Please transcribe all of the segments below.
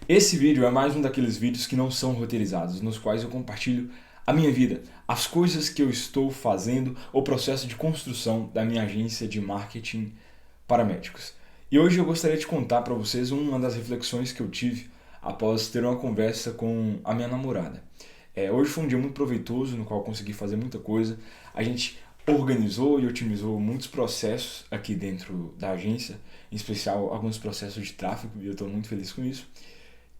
Esse vídeo é mais um daqueles vídeos que não são roteirizados, nos quais eu compartilho a minha vida, as coisas que eu estou fazendo, o processo de construção da minha agência de marketing para médicos. E hoje eu gostaria de contar para vocês uma das reflexões que eu tive após ter uma conversa com a minha namorada. Hoje foi um dia muito proveitoso, no qual eu consegui fazer muita coisa. A gente organizou e otimizou muitos processos aqui dentro da agência, em especial alguns processos de tráfego, e eu estou muito feliz com isso.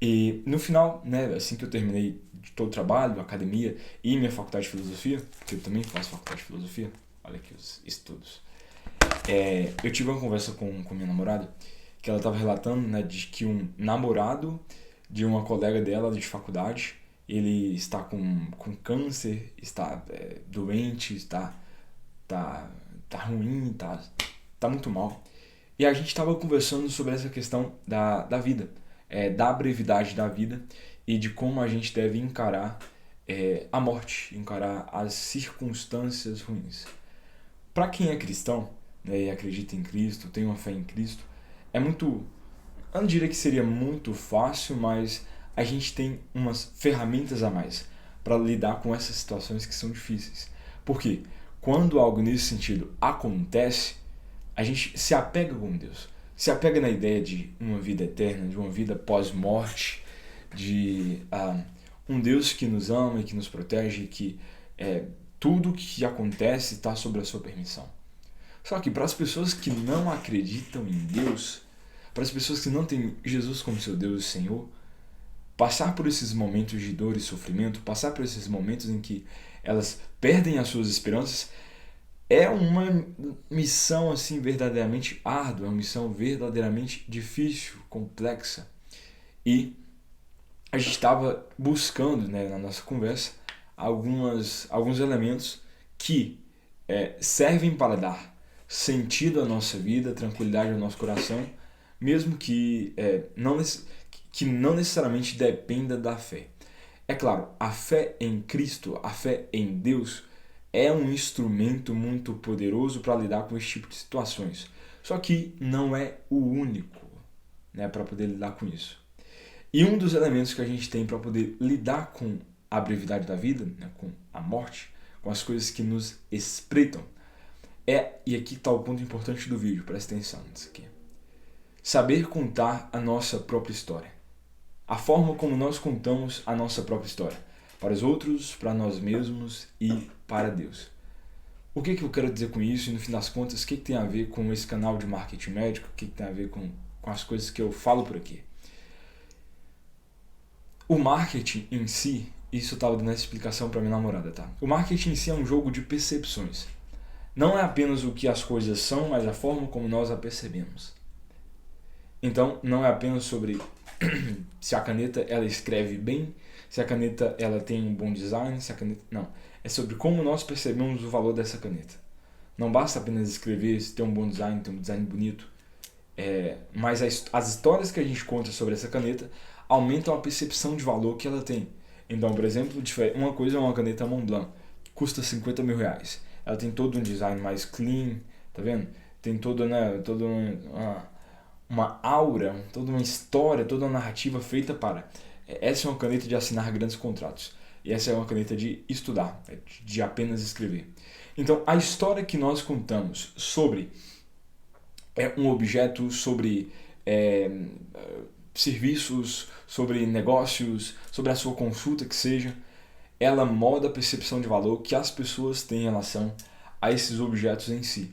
E no final, né, assim que eu terminei de todo o trabalho, academia e minha faculdade de filosofia, porque eu também faço faculdade de filosofia, olha aqui os estudos, eu tive uma conversa com minha namorada, que ela estava relatando, né, de que um namorado de uma colega dela de faculdade, ele está com câncer, está doente, tá, tá ruim, tá muito mal. E a gente estava conversando sobre essa questão da vida, da brevidade da vida e de como a gente deve encarar a morte, encarar as circunstâncias ruins. Para quem é cristão, né, e acredita em Cristo, tem uma fé em Cristo, é muito, eu não diria que seria muito fácil, mas a gente tem umas ferramentas a mais para lidar com essas situações que são difíceis. Por quê? Quando algo nesse sentido acontece, a gente se apega com Deus, se apega na ideia de uma vida eterna, de uma vida pós-morte, de um Deus que nos ama e que nos protege, que tudo que acontece está sob a sua permissão. Só que para as pessoas que não acreditam em Deus, para as pessoas que não têm Jesus como seu Deus e Senhor, passar por esses momentos de dor e sofrimento, passar por esses momentos em que elas perdem as suas esperanças, é uma missão assim verdadeiramente árdua, uma missão verdadeiramente difícil, complexa. E a gente estava buscando, né, na nossa conversa, alguns elementos que servem para dar sentido à nossa vida, tranquilidade ao nosso coração, mesmo que não necessariamente dependa da fé. É claro, a fé em Cristo, a fé em Deus, é um instrumento muito poderoso para lidar com esse tipo de situações. Só que não é o único, né, para poder lidar com isso. E um dos elementos que a gente tem para poder lidar com a brevidade da vida, né, com a morte, com as coisas que nos espreitam, e aqui está o ponto importante do vídeo, presta atenção nisso aqui. Saber contar a nossa própria história. A forma como nós contamos a nossa própria história. Para os outros, para nós mesmos e para Deus. O que eu quero dizer com isso e no fim das contas, o que tem a ver com esse canal de marketing médico, o que tem a ver com as coisas que eu falo por aqui. O marketing em si, isso eu estava dando essa explicação para minha namorada, tá? O marketing em si é um jogo de percepções. Não é apenas o que as coisas são, mas a forma como nós a percebemos. Então, não é apenas sobre se a caneta ela escreve bem, se a caneta ela tem um bom design, se a caneta... Não. É sobre como nós percebemos o valor dessa caneta. Não basta apenas escrever, se tem um bom design, tem um design bonito. Mas as histórias que a gente conta sobre essa caneta aumentam a percepção de valor que ela tem. Então, por exemplo, uma coisa é uma caneta Montblanc, que custa 50 mil reais. Ela tem todo um design mais clean, tá vendo? Tem toda uma aura, toda uma história, toda uma narrativa feita para... Essa é uma caneta de assinar grandes contratos. E essa é uma caneta de estudar, de apenas escrever. Então, a história que nós contamos sobre um objeto, sobre serviços, sobre negócios, sobre a sua consulta que seja, ela molda a percepção de valor que as pessoas têm em relação a esses objetos em si.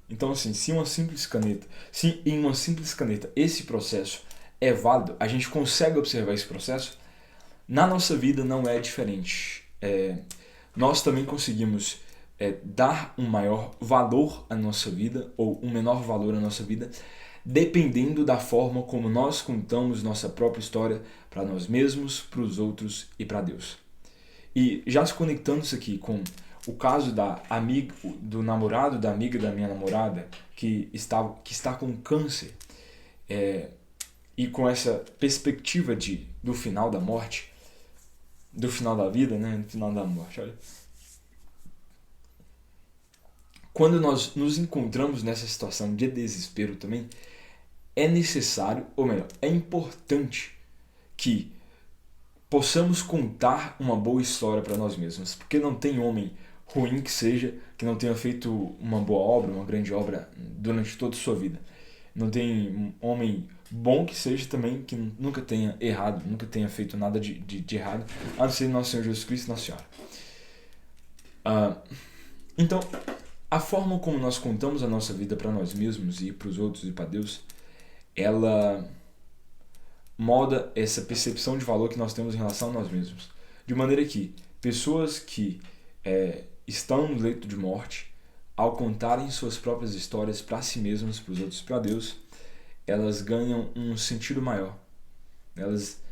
Então, assim, se em uma simples caneta esse processo é válido, a gente consegue observar esse processo, na nossa vida não é diferente. Nós também conseguimos dar um maior valor à nossa vida, ou um menor valor à nossa vida, dependendo da forma como nós contamos nossa própria história para nós mesmos, para os outros e para Deus. E já se conectando isso aqui com o caso do namorado da amiga da minha namorada, que está com câncer, e com essa perspectiva do final da morte, do final da vida, né? Do final da morte, olha. Quando nós nos encontramos nessa situação de desespero também, é necessário, ou melhor, é importante que possamos contar uma boa história para nós mesmos, porque não tem homem ruim que seja, que não tenha feito uma boa obra, uma grande obra durante toda a sua vida. Não tem um homem bom que seja também que nunca tenha errado, nunca tenha feito nada de errado, a não ser nosso Senhor Jesus Cristo e Nossa Senhora. Então, a forma como nós contamos a nossa vida para nós mesmos e para os outros e para Deus, ela molda essa percepção de valor que nós temos em relação a nós mesmos. De maneira que pessoas que estão no leito de morte, ao contarem suas próprias histórias para si mesmas, para os outros e para Deus, elas ganham um sentido maior. Elas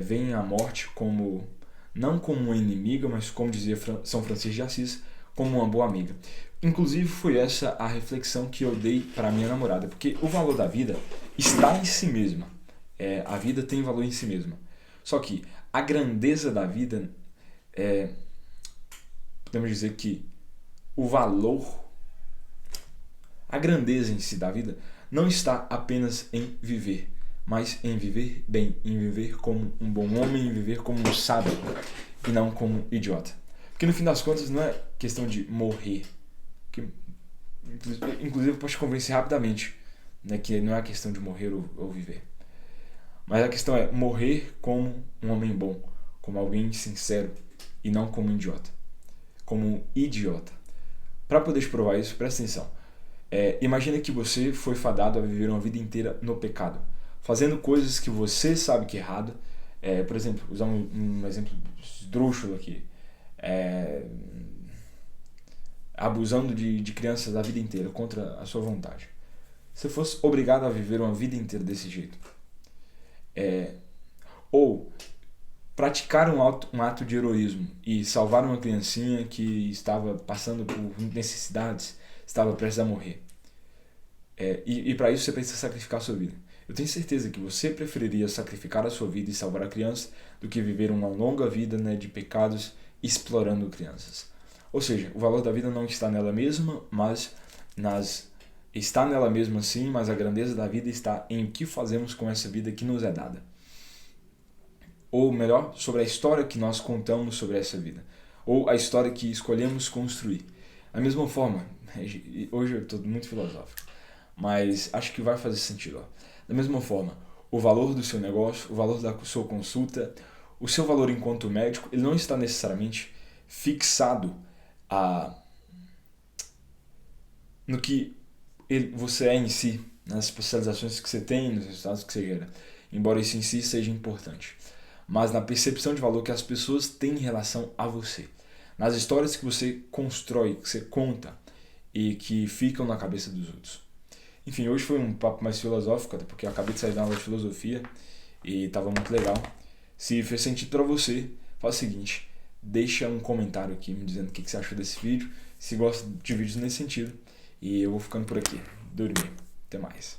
veem a morte como, não como uma inimiga, mas como dizia São Francisco de Assis, como uma boa amiga. Inclusive foi essa a reflexão que eu dei para minha namorada, porque o valor da vida está em si mesma. A vida tem valor em si mesma. Só que a grandeza da vida, podemos dizer que o valor, a grandeza em si da vida, não está apenas em viver, mas em viver bem, em viver como um bom homem, em viver como um sábio e não como um idiota. Porque no fim das contas não é questão de morrer, que inclusive eu posso te convencer rapidamente, né, que não é questão de morrer ou viver. Mas a questão é morrer como um homem bom, como alguém sincero e não como um idiota. Como um idiota. Para poder te provar isso, presta atenção. Imagina que você foi fadado a viver uma vida inteira no pecado, fazendo coisas que você sabe que é errado. Por exemplo, usar um exemplo esdrúxulo aqui. Abusando de crianças a vida inteira contra a sua vontade. Se fosse obrigado a viver uma vida inteira desse jeito, ou praticar um ato de heroísmo e salvar uma criancinha que estava passando por necessidades, estava prestes a morrer, e para isso você precisa sacrificar a sua vida. Eu tenho certeza que você preferiria sacrificar a sua vida e salvar a criança do que viver uma longa vida, né, de pecados explorando crianças. Ou seja, o valor da vida não está nela mesma, mas está nela mesma sim, mas a grandeza da vida está em o que fazemos com essa vida que nos é dada. Ou melhor, sobre a história que nós contamos sobre essa vida. Ou a história que escolhemos construir. Da mesma forma, hoje eu estou muito filosófico, mas acho que vai fazer sentido. Da mesma forma, o valor do seu negócio, o valor da sua consulta, o seu valor enquanto médico, ele não está necessariamente fixado no que você é em si, nas especializações que você tem, nos resultados que você gera, embora isso em si seja importante, mas na percepção de valor que as pessoas têm em relação a você, nas histórias que você constrói, que você conta e que ficam na cabeça dos outros. Enfim, hoje foi um papo mais filosófico, até porque eu acabei de sair da aula de filosofia e estava muito legal. Se fez sentido para você, faz o seguinte, deixa um comentário aqui me dizendo o que você achou desse vídeo, se gosta de vídeos nesse sentido, e eu vou ficando por aqui. Dormir. Até mais.